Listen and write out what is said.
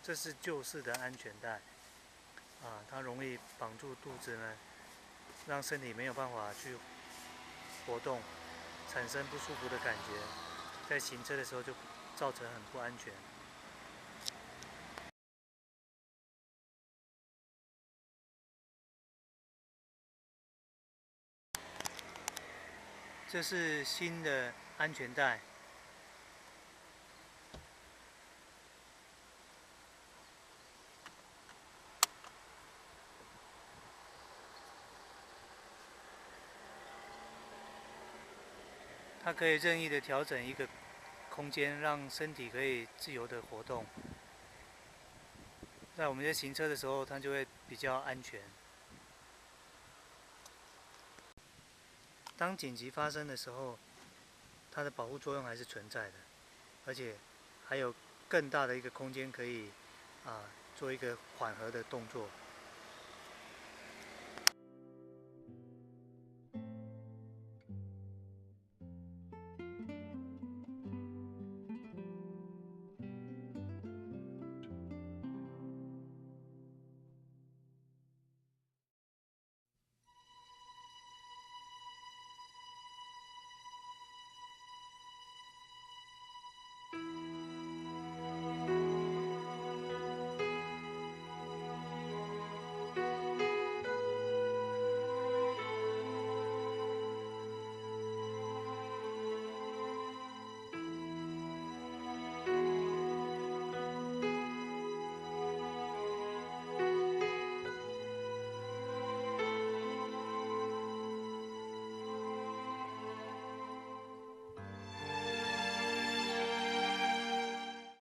这是旧式的安全带，它容易绑住肚子呢，让身体没有办法去活动，产生不舒服的感觉，在行车的时候就造成很不安全。这是新的安全带。它可以任意的调整一个空间，让身体可以自由的活动。在我们在行车的时候，它就会比较安全。当紧急发生的时候，它的保护作用还是存在的，而且还有更大的一个空间可以做一个缓和的动作。